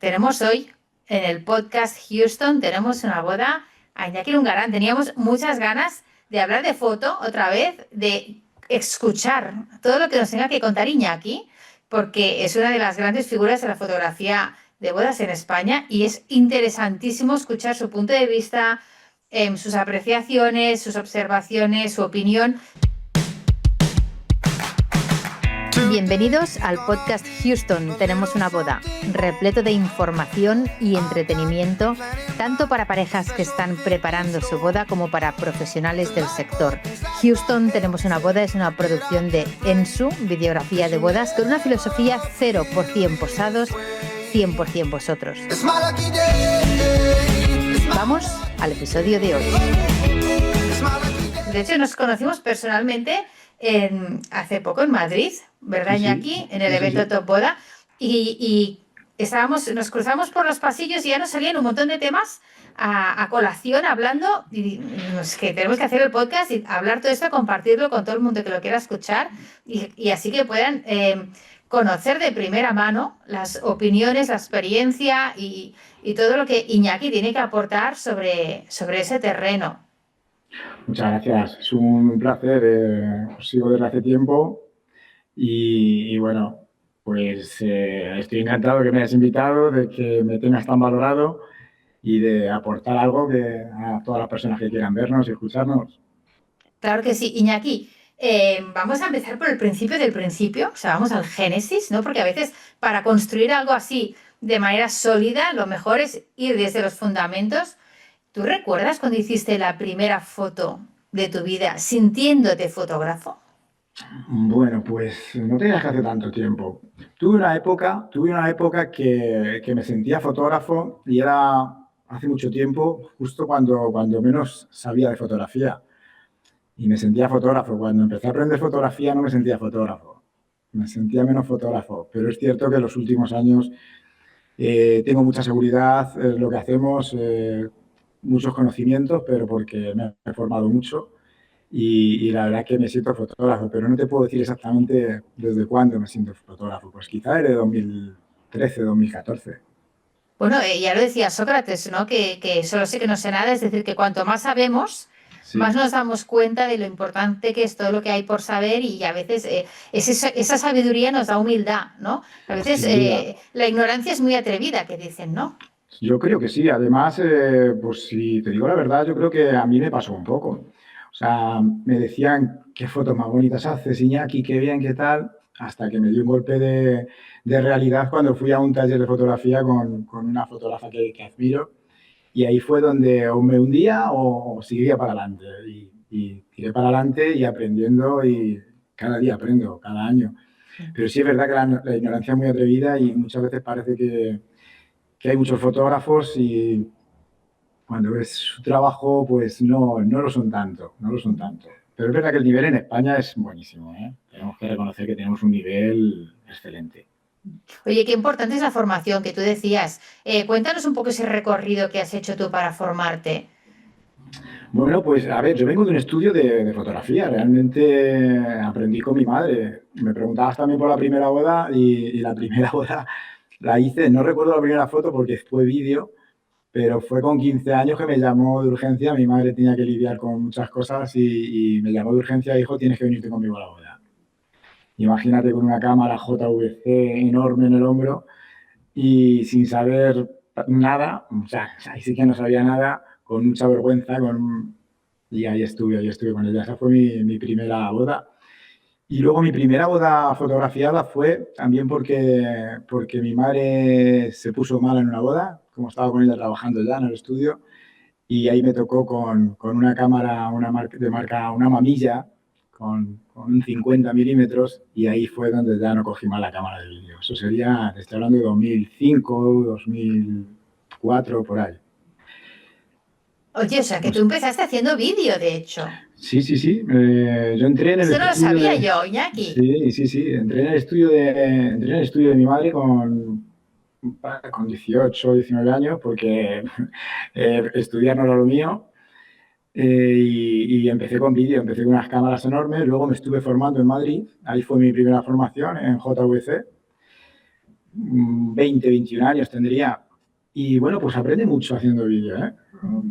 tenemos hoy en el podcast Houston, tenemos una boda a Iñaki Lungarán. Teníamos muchas ganas de hablar de foto otra vez, de escuchar todo lo que nos tenga que contar Iñaki, porque es una de las grandes figuras de la fotografía de bodas en España y es interesantísimo escuchar su punto de vista, sus apreciaciones, sus observaciones, su opinión. Bienvenidos al podcast Houston. Tenemos una boda, repleto de información y entretenimiento, tanto para parejas que están preparando su boda como para profesionales del sector. Houston, tenemos una boda, es una producción de Ensu, videografía de bodas, con una filosofía 0% posados, 100% vosotros. Vamos al episodio de hoy. De hecho, nos conocimos personalmente hace poco en Madrid, ¿verdad, Iñaki? Sí, en el evento Top Boda. Y nos cruzamos por los pasillos y ya nos salían un montón de temas a colación hablando. Y es que tenemos que hacer el podcast y hablar todo esto, compartirlo con todo el mundo que lo quiera escuchar y así que puedan conocer de primera mano las opiniones, la experiencia y todo lo que Iñaki tiene que aportar sobre ese terreno. Muchas gracias, es un placer, os sigo desde hace tiempo y bueno, pues estoy encantado de que me hayas invitado, de que me tengas tan valorado y de aportar algo a todas las personas que quieran vernos y escucharnos. Claro que sí, Iñaki. Vamos a empezar por el principio del principio, o sea, vamos al génesis, ¿no? Porque a veces para construir algo así de manera sólida, lo mejor es ir desde los fundamentos. ¿Tú recuerdas cuando hiciste la primera foto de tu vida sintiéndote fotógrafo? Bueno, pues no te que hace tanto tiempo. Tuve una época que me sentía fotógrafo y era hace mucho tiempo, justo cuando menos sabía de fotografía. Y me sentía fotógrafo. Cuando empecé a aprender fotografía no me sentía fotógrafo. Me sentía menos fotógrafo. Pero es cierto que en los últimos años tengo mucha seguridad en lo que hacemos, muchos conocimientos, pero porque me he formado mucho y la verdad que me siento fotógrafo, pero no te puedo decir exactamente desde cuándo me siento fotógrafo. Pues quizá desde 2013, 2014. Bueno, ya lo decía Sócrates, ¿no? Que solo sé que no sé nada, es decir, que cuanto más sabemos, sí, más nos damos cuenta de lo importante que es todo lo que hay por saber y a veces esa sabiduría nos da humildad, ¿no? A veces la ignorancia es muy atrevida, que dicen, ¿no? Yo creo que sí. Además, pues si te digo la verdad, yo creo que a mí me pasó un poco. O sea, me decían qué fotos más bonitas haces, Iñaki, qué bien, qué tal, hasta que me dio un golpe de realidad cuando fui a un taller de fotografía con una fotógrafa que admiro. Y ahí fue donde o me hundía o seguía para adelante. Y tiré para adelante y aprendiendo y cada día aprendo, cada año. Pero sí es verdad que la ignorancia es muy atrevida y muchas veces parece que hay muchos fotógrafos y cuando ves su trabajo, pues no lo son tanto, no lo son tanto. Pero es verdad que el nivel en España es buenísimo, ¿eh? Tenemos que reconocer que tenemos un nivel excelente. Oye, qué importante es la formación que tú decías. Cuéntanos un poco ese recorrido que has hecho tú para formarte. Bueno, pues a ver, yo vengo de un estudio de fotografía, realmente aprendí con mi madre. Me preguntabas también por la primera boda y la primera boda la hice, no recuerdo la primera foto porque fue vídeo, pero fue con 15 años que me llamó de urgencia, mi madre tenía que lidiar con muchas cosas y me llamó de urgencia y dijo, tienes que venirte conmigo a la boda. Imagínate con una cámara JVC enorme en el hombro y sin saber nada, o sea, ahí sí que no sabía nada, con mucha vergüenza, y ahí estuve con ella. Esa fue mi primera boda. Y luego mi primera boda fotografiada fue también porque mi madre se puso mala en una boda, como estaba con ella trabajando ya en el estudio, y ahí me tocó con una cámara de marca, una mamilla, con un 50 milímetros, y ahí fue donde ya no cogí más la cámara de vídeo. Eso sería, te estoy hablando de 2005, 2004, por ahí. Oye, o sea, que tú empezaste haciendo vídeo, de hecho. Sí. Yo entré en el Eso no lo estudio sabía yo, Iñaki. Sí. Entré en el estudio de mi madre con 18, 19 años, porque estudiar no era lo mío. Y empecé con vídeo, empecé con unas cámaras enormes, luego me estuve formando en Madrid, ahí fue mi primera formación en JVC. 20, 21 años tendría. Y bueno, pues aprende mucho haciendo vídeo, ¿eh?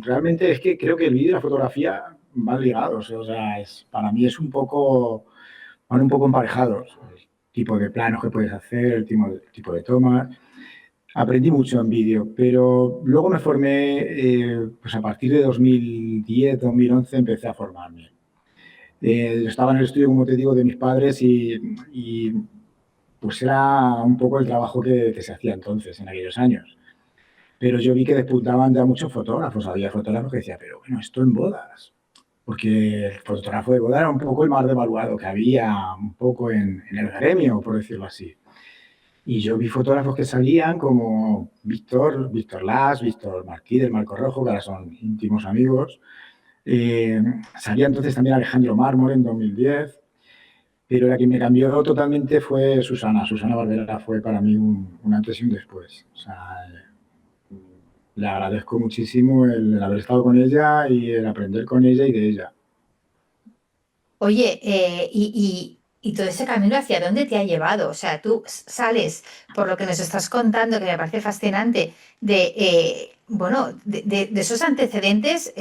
Realmente es que creo que el vídeo y la fotografía van ligados, o sea, para mí es van un poco emparejados. El tipo de planos que puedes hacer, el tipo de tomas. Aprendí mucho en vídeo, pero luego me formé, pues a partir de 2010, 2011 empecé a formarme. Estaba en el estudio, como te digo, de mis padres y pues era un poco el trabajo que se hacía entonces, en aquellos años. Pero yo vi que despuntaban ya muchos fotógrafos. Había fotógrafos que decían, pero bueno, esto en bodas. Porque el fotógrafo de boda era un poco el más devaluado que había un poco en el gremio, por decirlo así. Y yo vi fotógrafos que salían como Víctor Las, Víctor Martí del Marco Rojo, que ahora son íntimos amigos. Salía entonces también Alejandro Mármol en 2010. Pero la que me cambió totalmente fue Susana. Susana Barbera fue para mí un antes y un después. O sea, le agradezco muchísimo el haber estado con ella y el aprender con ella y de ella. Oye, y todo ese camino, ¿hacia dónde te ha llevado? O sea, tú sales, por lo que nos estás contando, que me parece fascinante, bueno, de esos antecedentes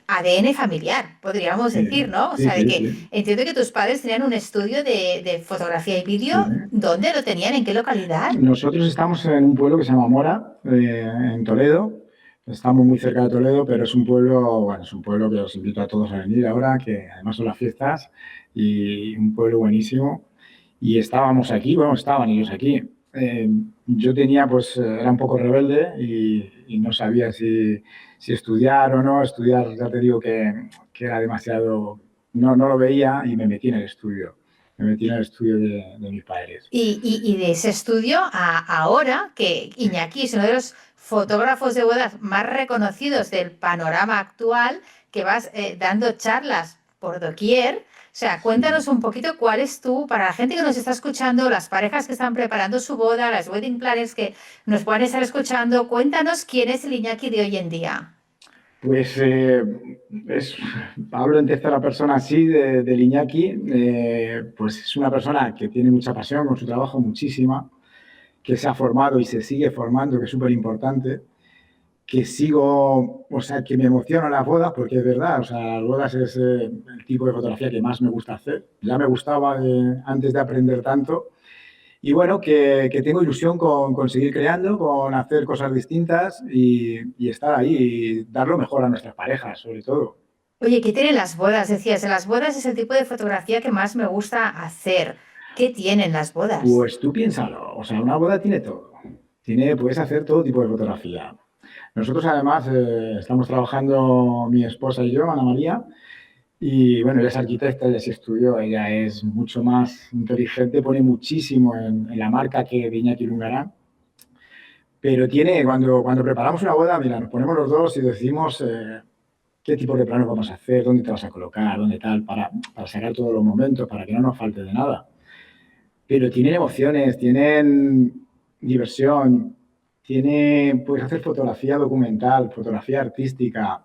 ADN familiar, podríamos Sí, decir, ¿no? O sí, sea, de sí, que sí, entiendo que tus padres tenían un estudio de fotografía y sí. vídeo. ¿Dónde lo tenían? ¿En qué localidad? Nosotros estamos en un pueblo que se llama Mora, en Toledo. Estamos muy cerca de Toledo, pero es un pueblo, bueno, es un pueblo que os invito a todos a venir ahora, que además son las fiestas, y un pueblo buenísimo. Y estábamos aquí, bueno, estaban ellos aquí. Yo tenía, pues, era un poco rebelde y no sabía si estudiar o no. Estudiar, ya te digo que era demasiado, no lo veía y me metí en el estudio. Me metí en el estudio de mis padres. Y de ese estudio a ahora, que Iñaki es uno de los fotógrafos de bodas más reconocidos del panorama actual, que vas dando charlas por doquier. O sea, Sí. cuéntanos un poquito cuál es tú, para la gente que nos está escuchando, las parejas que están preparando su boda, las wedding planners que nos puedan estar escuchando, cuéntanos quién es el Iñaki de hoy en día. Pues hablo en tercera persona así del Iñaki, pues es una persona que tiene mucha pasión con su trabajo, muchísima, que se ha formado y se sigue formando, que es súper importante, que sigo, o sea, que me emocionan las bodas, porque es verdad, o sea, las bodas es el tipo de fotografía que más me gusta hacer. Ya me gustaba antes de aprender tanto. Y bueno, que tengo ilusión con seguir creando, con hacer cosas distintas y estar ahí y dar lo mejor a nuestras parejas, sobre todo. Oye, ¿qué tienen las bodas? Decías, en las bodas es el tipo de fotografía que más me gusta hacer. ¿Qué tienen las bodas? Pues tú piénsalo, o sea, una boda tiene todo. Puedes hacer todo tipo de fotografía. Nosotros además estamos trabajando, mi esposa y yo, Ana María, y bueno, ella es arquitecta, ella sí estudió, ella es mucho más inteligente, pone muchísimo en la marca que de Iñaki Lungarán. Pero cuando preparamos una boda, mira, nos ponemos los dos y decimos qué tipo de planos vamos a hacer, dónde te vas a colocar, dónde tal, para sacar todos los momentos, para que no nos falte de nada. Pero tienen emociones, tienen diversión, puedes hacer fotografía documental, fotografía artística.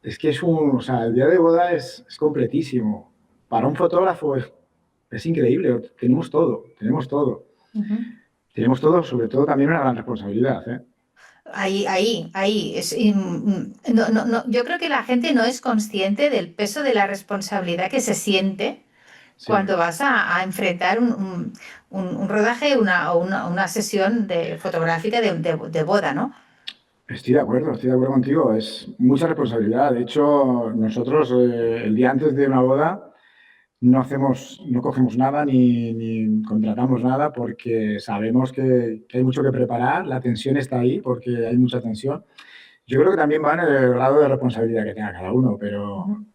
Es que o sea, el día de boda es completísimo. Para un fotógrafo es increíble, tenemos todo, tenemos todo. Ujú. Tenemos todo, sobre todo también una gran responsabilidad, ¿eh? Ahí. No, no, no, yo creo que la gente no es consciente del peso de la responsabilidad que se siente Sí. cuando vas a enfrentar un rodaje, una sesión fotográfica de boda, ¿no? Estoy de acuerdo contigo. Es mucha responsabilidad. De hecho, nosotros el día antes de una boda no cogemos nada ni contratamos nada porque sabemos que hay mucho que preparar. La tensión está ahí porque hay mucha tensión. Yo creo que también va en el grado de responsabilidad que tenga cada uno, pero Ujú,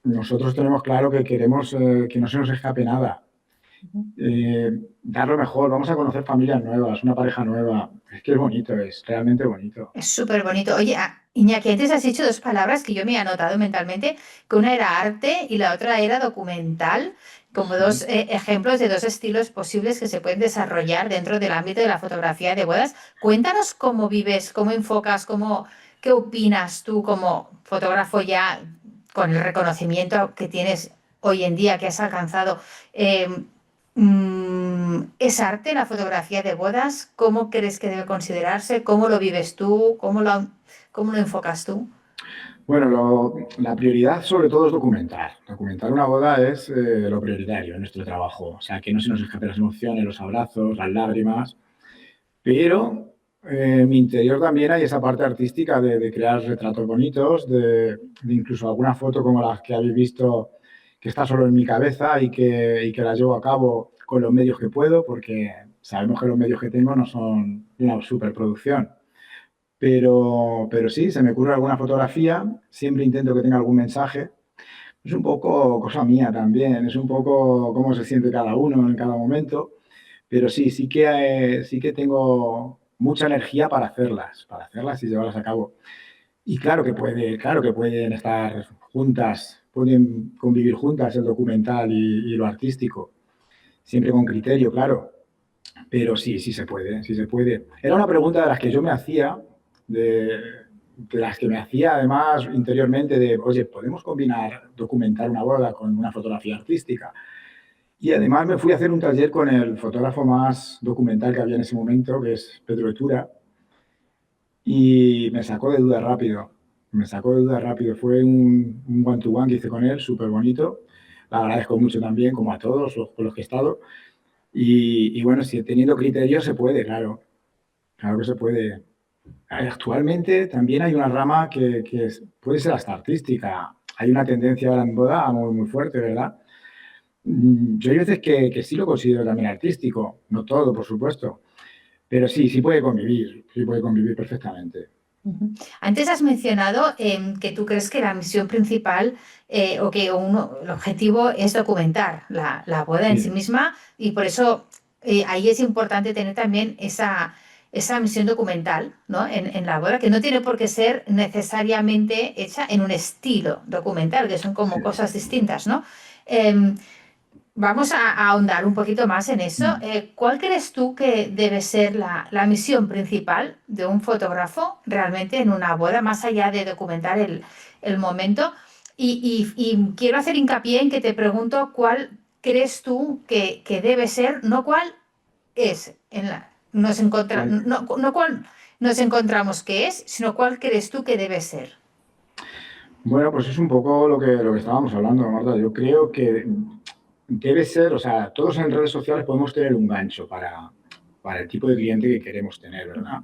nosotros tenemos claro que queremos que no se nos escape nada. ujú. Dar lo mejor, vamos a conocer familias nuevas, una pareja nueva. Es que es bonito, es realmente bonito. Es súper bonito. Oye, Iñaki, antes has dicho dos palabras que yo me he anotado mentalmente, que una era arte y la otra era documental, como dos Sí. ejemplos de dos estilos posibles que se pueden desarrollar dentro del ámbito de la fotografía de bodas. Cuéntanos cómo vives, cómo enfocas, qué opinas tú como fotógrafo ya con el reconocimiento que tienes hoy en día, que has alcanzado. Eh, ¿Es arte la fotografía de bodas? ¿Cómo crees que debe considerarse? ¿Cómo lo vives tú? ¿Cómo lo enfocas tú? Bueno, la prioridad sobre todo es documentar. Documentar una boda es lo prioritario en nuestro trabajo. O sea, que no se nos escapen las emociones, los abrazos, las lágrimas. Pero en mi interior también hay esa parte artística de crear retratos bonitos, de incluso alguna foto como las que habéis visto, que está solo en mi cabeza y que las llevo a cabo con los medios que puedo, porque sabemos que los medios que tengo no son de una superproducción. Pero sí, se me ocurre alguna fotografía, siempre intento que tenga algún mensaje. Es un poco cosa mía también, es un poco cómo se siente cada uno en cada momento, pero sí que tengo mucha energía para hacerlas y llevarlas a cabo. Y claro que pueden estar juntas, pueden convivir juntas el documental y lo artístico, siempre con criterio, claro. Pero sí, sí se puede, sí se puede. Era una pregunta de las que yo me hacía, de, de las que me hacía además interiormente de, oye, ¿podemos combinar documentar una boda con una fotografía artística? Y además me fui a hacer un taller con el fotógrafo más documental que había en ese momento, que es Pedro Etura, y me sacó de duda rápido. Me sacó de duda rápido. Fue un one-to-one que hice con él, súper bonito. Le agradezco mucho también, como a todos los con los que he estado. Y bueno, si teniendo criterio se puede, claro. Claro que se puede. Actualmente también hay una rama que puede ser hasta artística. Hay una tendencia ahora en boda muy, muy fuerte, ¿verdad? Yo hay veces que sí lo considero también artístico. No todo, por supuesto. Pero sí, sí puede convivir perfectamente. Ujú. Antes has mencionado que tú crees que la misión principal o que el objetivo es documentar la boda en sí Sí, misma y por eso ahí es importante tener también esa misión documental, ¿no? En la boda, que no tiene por qué ser necesariamente hecha en un estilo documental, que son como sí. cosas distintas, ¿no? Em, Vamos a ahondar un poquito más en eso. Mm. ¿Cuál crees tú que debe ser la misión principal de un fotógrafo realmente en una boda, más allá de documentar el momento? Y quiero hacer hincapié en que te pregunto cuál crees tú que debe ser, no cuál es, ¿Cuál? no cuál nos encontramos que es, sino cuál crees tú que debe ser. Bueno, pues es un poco lo que estábamos hablando, Marta. Yo creo que debe ser, o sea, todos en redes sociales podemos tener un gancho para el tipo de cliente que queremos tener, ¿verdad?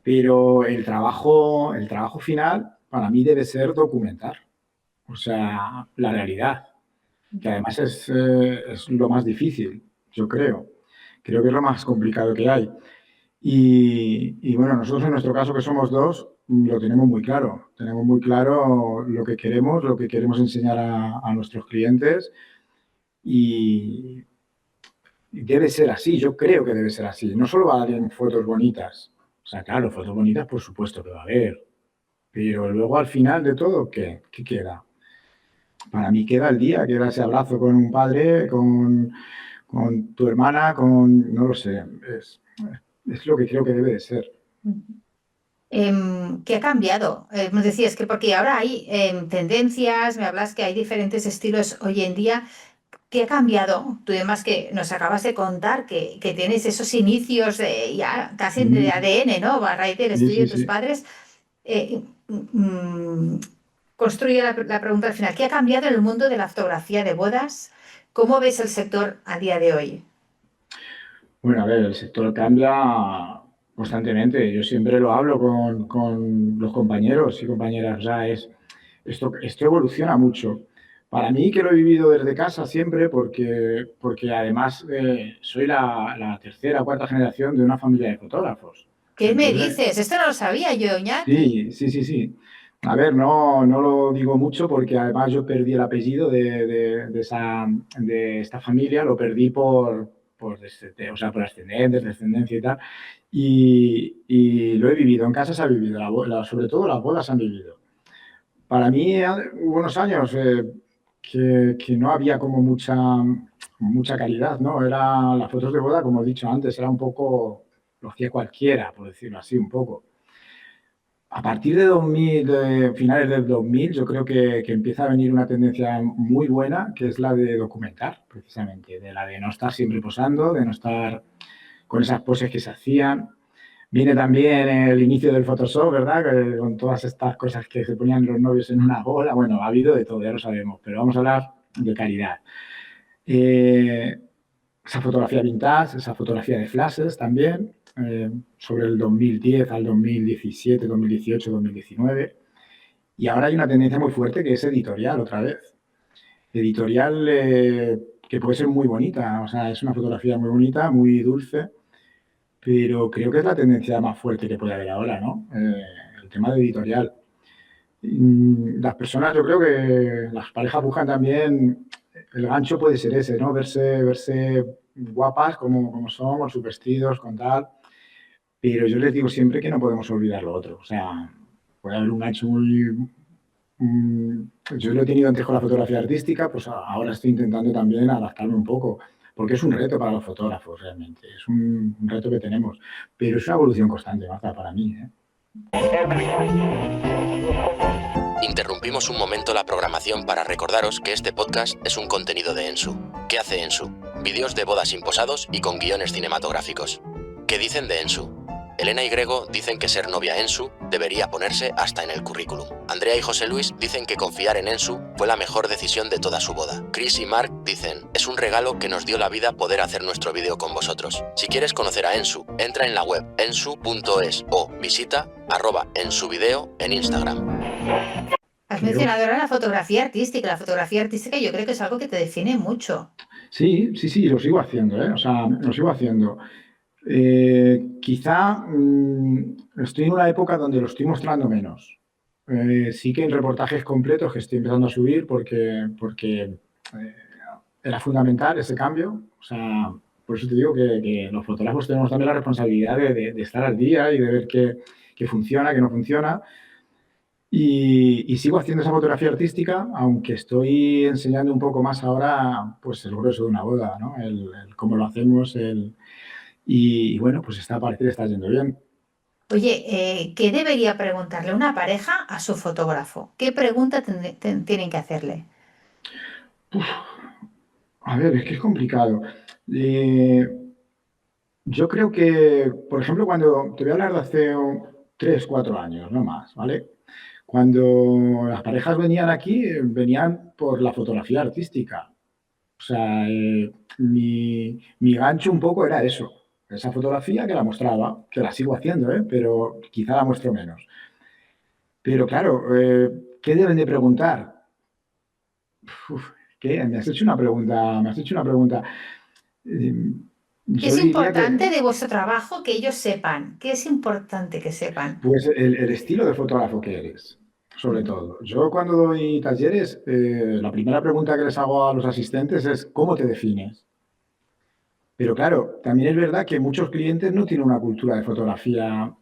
Pero el trabajo final para mí debe ser documentar, o sea, la realidad, que además es lo más difícil, yo creo. Creo que es lo más complicado que hay. Y bueno, nosotros en nuestro caso, que somos dos, lo tenemos muy claro. Tenemos muy claro lo que queremos enseñar a nuestros clientes y debe ser así. Yo creo que debe ser así. No solo va a haber fotos bonitas. O sea, claro, fotos bonitas por supuesto que va a haber. Pero luego al final de todo, ¿qué queda? Para mí queda el día, queda ese abrazo con un padre, con tu hermana, no lo sé, es lo que creo que debe de ser. ¿Qué ha cambiado? Me decías que porque ahora hay tendencias, me hablas que hay diferentes estilos hoy en día. ¿Qué ha cambiado? Tú además que nos acabas de contar que tienes esos inicios de ya casi de Mm, ADN, ¿no? A raíz del sí, estudio sí, de tus sí. padres. Eh, Construye la pregunta al final. ¿Qué ha cambiado en el mundo de la fotografía de bodas? ¿Cómo ves el sector a día de hoy? Bueno, a ver, el sector cambia constantemente. Yo siempre lo hablo con los compañeros y compañeras. O sea, esto evoluciona mucho. Para mí, que lo he vivido desde casa siempre, porque además soy la tercera o cuarta generación de una familia de fotógrafos. ¿Qué me Entonces, dices? Esto no lo sabía yo, Iñaki. sí, sí, sí, sí. A ver, no lo digo mucho porque además yo perdí el apellido de esta familia, lo perdí o sea, por ascendentes, descendencia y tal. Y lo he vivido, en casa se ha vivido, sobre todo las bodas se han vivido. Para mí hubo unos años que no había como mucha calidad, ¿no? Las fotos de boda, como he dicho antes, era un poco, lo hacía cualquiera, por decirlo así, un poco. A partir de 2000, de finales del 2000, yo creo que empieza a venir una tendencia muy buena, que es la de documentar, precisamente, de la de no estar siempre posando, de no estar con esas poses que se hacían. Viene también el inicio del Photoshop, ¿verdad? Con todas estas cosas que se ponían los novios en una bola. Bueno, ha habido de todo, ya lo sabemos, pero vamos a hablar de calidad. Esa fotografía vintage, esa fotografía de flashes también, sobre el 2010 al 2017, 2018, 2019. Y ahora hay una tendencia muy fuerte que es editorial otra vez. Editorial que puede ser muy bonita, o sea, es una fotografía muy bonita, muy dulce, pero creo que es la tendencia más fuerte que puede haber ahora, ¿no? El tema de editorial. Las personas, yo creo que las parejas buscan también, el gancho puede ser ese, ¿no? Verse guapas como son, con sus vestidos, con tal. Pero yo les digo siempre que no podemos olvidar lo otro. O sea, puede haber un gancho muy... yo lo he tenido antes con la fotografía artística, pues ahora estoy intentando también adaptarme un poco, porque es un reto para los fotógrafos realmente, es un reto que tenemos, pero es una evolución constante, Marta, para mí, ¿eh? Interrumpimos un momento la programación para recordaros que este podcast es un contenido de Ensu. ¿Qué hace Ensu? Vídeos de bodas imposados y con guiones cinematográficos. ¿Qué dicen de Ensu? Elena y Grego dicen que ser novia Ensu debería ponerse hasta en el currículum. Andrea y José Luis dicen que confiar en Ensu fue la mejor decisión de toda su boda. Chris y Mark dicen, es un regalo que nos dio la vida poder hacer nuestro vídeo con vosotros. Si quieres conocer a Ensu, entra en la web ensu.es o visita @ensuvideo en Instagram. Has mencionado ahora la fotografía artística. La fotografía artística yo creo que es algo que te define mucho. Sí, lo sigo haciendo, ¿eh? O sea, lo sigo haciendo. Quizá estoy en una época donde lo estoy mostrando menos. Sí que en reportajes completos que estoy empezando a subir porque era fundamental ese cambio. O sea, por eso te digo que los fotógrafos tenemos también la responsabilidad de estar al día y de ver qué funciona, qué no funciona. Y sigo haciendo esa fotografía artística, aunque estoy enseñando un poco más ahora pues el grueso de una boda, ¿no? El cómo lo hacemos, y bueno, pues parece que está yendo bien. Oye, ¿qué debería preguntarle una pareja a su fotógrafo? ¿Qué pregunta tienen que hacerle? A ver, es que es complicado. Yo creo que, por ejemplo, cuando te voy a hablar de hace 3, 4 años, no más, ¿vale? Cuando las parejas venían aquí, venían por la fotografía artística. O sea, mi gancho un poco era eso, esa fotografía que la mostraba, que la sigo haciendo, pero quizá la muestro menos. Pero claro, ¿qué deben de preguntar? ¿Qué? Me has hecho una pregunta. ¿Qué es importante de vuestro trabajo que ellos sepan? ¿Qué es importante que sepan? Pues el estilo de fotógrafo que eres, sobre todo. Yo cuando doy talleres, la primera pregunta que les hago a los asistentes es ¿cómo te defines? Pero claro, también es verdad que muchos clientes no tienen una cultura de fotografía,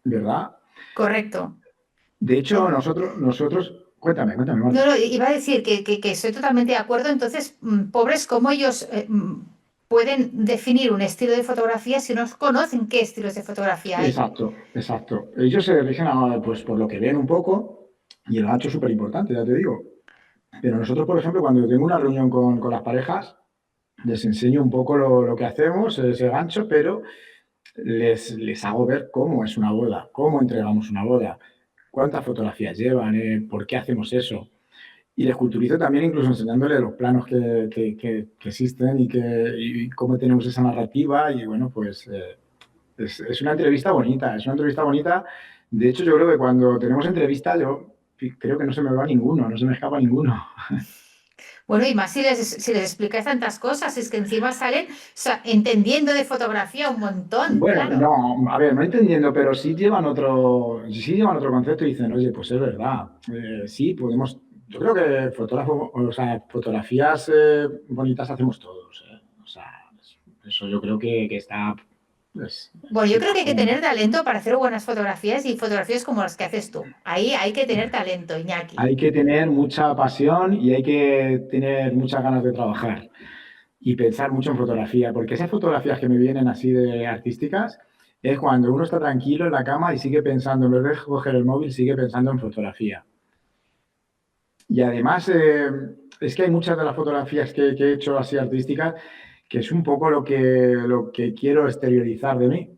¿verdad? Correcto. De hecho, nosotros... Cuéntame. No, iba a decir que estoy totalmente de acuerdo. Entonces, pobres, ¿cómo ellos pueden definir un estilo de fotografía si no conocen qué estilos de fotografía hay? Exacto. Ellos se rigen pues, por lo que ven un poco, y el gancho es súper importante, ya te digo. Pero nosotros, por ejemplo, cuando tengo una reunión con las parejas, les enseño un poco lo que hacemos, ese gancho, pero les hago ver cómo es una boda, cómo entregamos una boda, cuántas fotografías llevan, por qué hacemos eso. Y les culturizo también incluso enseñándoles los planos que existen y cómo tenemos esa narrativa. Y bueno, pues es una entrevista bonita, De hecho, yo creo que cuando tenemos entrevista, yo creo que no se me va ninguno, no se me escapa ninguno. Bueno, y más si les explicáis tantas cosas, es que encima salen entendiendo de fotografía un montón. Bueno, claro. no, a ver, no entendiendo, pero sí llevan otro concepto y dicen, oye, pues es verdad, sí, podemos, yo creo que fotografías bonitas hacemos todos, o sea, eso yo creo que está... Bueno, yo creo que hay que tener talento para hacer buenas fotografías y fotografías como las que haces tú. Ahí hay que tener talento, Iñaki. Hay que tener mucha pasión y hay que tener muchas ganas de trabajar y pensar mucho en fotografía, porque esas fotografías que me vienen así de artísticas, es cuando uno está tranquilo en la cama y sigue pensando, en vez de coger el móvil, sigue pensando en fotografía. Y además, es que hay muchas de las fotografías que he hecho así artísticas que es un poco lo que quiero exteriorizar de mí.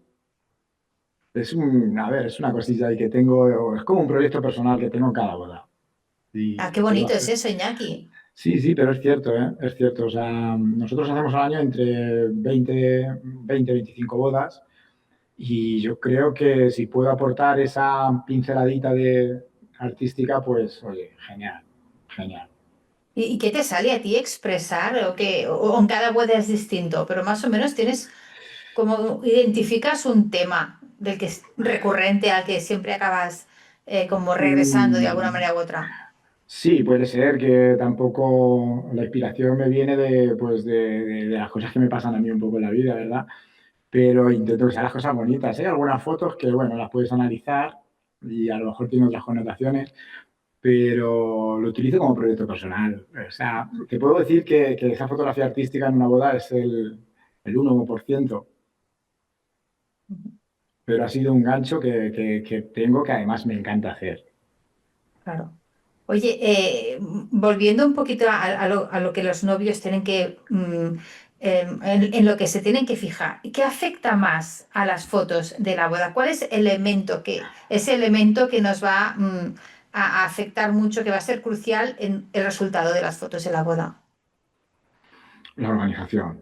A ver, es una cosilla ahí que tengo, es como un proyecto personal que tengo en cada boda. Ah, qué Y quiero bonito es hacer. eso, Iñaki. Sí, sí, pero es cierto, ¿eh? Es cierto. O sea, nosotros hacemos al año entre 25 bodas y yo creo que si puedo aportar esa pinceladita de artística, pues, oye, genial, genial. ¿Y qué te sale a ti expresar? O en cada boda es distinto, pero más o menos tienes como identificas un tema del que es recurrente al que siempre acabas como regresando de alguna Mm, manera u otra. sí, puede ser que tampoco la inspiración me viene de, pues de las cosas que me pasan a mí un poco en la vida, ¿verdad? Pero intento que sean las cosas bonitas. Hay algunas fotos que, bueno, las puedes analizar y a lo mejor tienen otras connotaciones, pero lo utilizo como proyecto personal. O sea, te puedo decir que esa fotografía artística en una boda es el 1%, pero ha sido un gancho que tengo que además me encanta hacer. Claro. Oye, volviendo un poquito a lo que los novios tienen que, en lo que se tienen que fijar, ¿qué afecta más a las fotos de la boda? ¿Cuál es ese elemento que nos va, a afectar mucho, que va a ser crucial en el resultado de las fotos de la boda? La organización.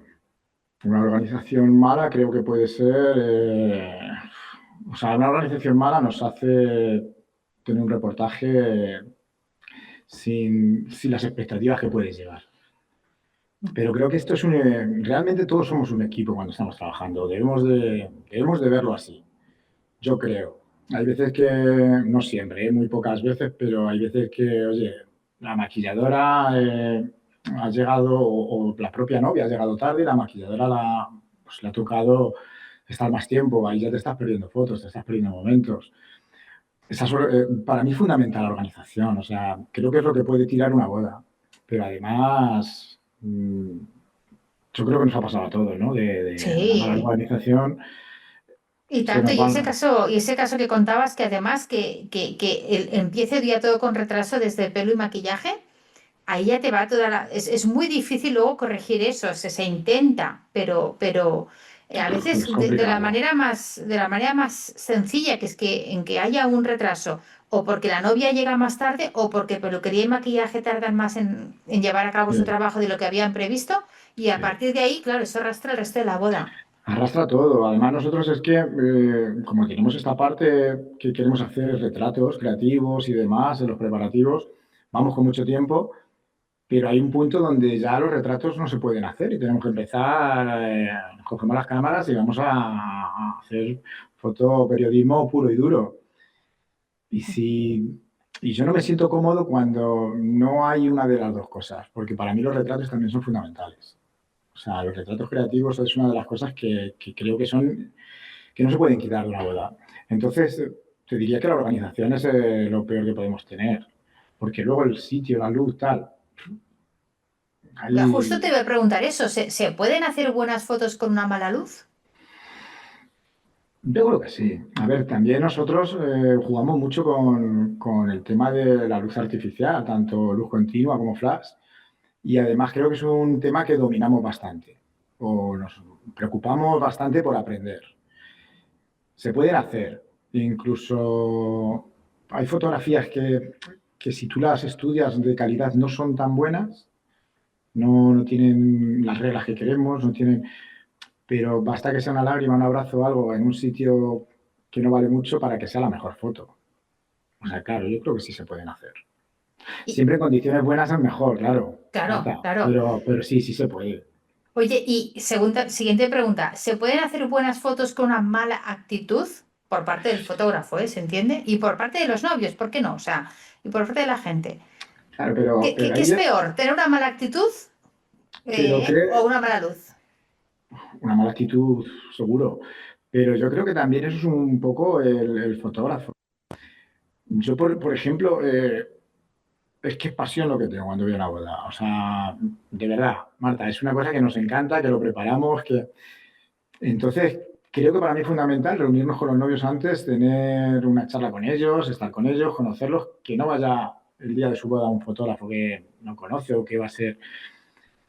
Una organización mala creo que puede ser, o sea, una organización mala nos hace tener un reportaje sin las expectativas que puedes llevar. Pero creo que esto es realmente todos somos un equipo cuando estamos trabajando. Debemos de verlo así, yo creo. Hay veces que, no siempre, muy pocas veces, pero hay veces que, oye, la maquilladora ha llegado, o la propia novia ha llegado tarde y la maquilladora pues, le ha tocado estar más tiempo. Ahí ya te estás perdiendo fotos, te estás perdiendo momentos. Para mí es fundamental la organización, o sea, creo que es lo que puede tirar una boda. Pero además, yo creo que nos ha pasado a todos, ¿no? De la mala Sí. organización, Y se tanto, nos van. y ese caso que contabas, que además que empiece el día todo con retraso desde pelo y maquillaje, ahí ya te va es muy difícil luego corregir eso, se intenta, pero a veces Es complicado. de la manera más sencilla, que es que en que haya un retraso, o porque la novia llega más tarde, o porque peluquería y maquillaje tardan más en llevar a cabo su Sí, trabajo de lo que habían previsto, y a sí. partir de ahí, claro, eso arrastra el resto de la boda. Arrastra todo. Además, nosotros es que, como tenemos esta parte que queremos hacer retratos creativos y demás en los preparativos, vamos con mucho tiempo, pero hay un punto donde ya los retratos no se pueden hacer y tenemos que empezar, cogemos las cámaras y vamos a hacer fotoperiodismo puro y duro. Y si y yo no me siento cómodo cuando no hay una de las dos cosas, porque para mí los retratos también son fundamentales. O sea, los retratos creativos es una de las cosas que creo que no se pueden quitar de una boda. Entonces, te diría que la organización es lo peor que podemos tener, porque luego el sitio, la luz, tal, Justo te ahí voy a preguntar eso, ¿se pueden hacer buenas fotos con una mala luz? yo creo que sí. A ver, también nosotros jugamos mucho con el tema de la luz artificial, tanto luz continua como flash. Y además creo que es un tema que dominamos bastante o nos preocupamos bastante por aprender. Se pueden hacer, incluso hay fotografías que si tú las estudias de calidad no son tan buenas, no tienen las reglas que queremos, no tienen, pero basta que sea una lágrima, un abrazo o algo en un sitio que no vale mucho para que sea la mejor foto. O sea, claro, yo creo que sí se pueden hacer. Y, Siempre en condiciones buenas es mejor, claro, claro, Marta, claro. pero sí, sí se puede. Oye, y siguiente pregunta, ¿se pueden hacer buenas fotos con una mala actitud por parte del fotógrafo, ¿se entiende? Y por parte de los novios, ¿por qué no? O sea, y por parte de la gente. Claro, pero ¿Qué ahí es peor, tener una mala actitud pero o una mala luz? una mala actitud, seguro. Pero yo creo que también eso es un poco el fotógrafo. Yo, por ejemplo, es que es pasión lo que tengo cuando voy a una boda. O sea, de verdad, Marta, es una cosa que nos encanta, que lo preparamos, que... Entonces, creo que para mí es fundamental reunirnos con los novios antes, tener una charla con ellos, estar con ellos, conocerlos, que no vaya el día de su boda un fotógrafo que no conoce o que va a ser.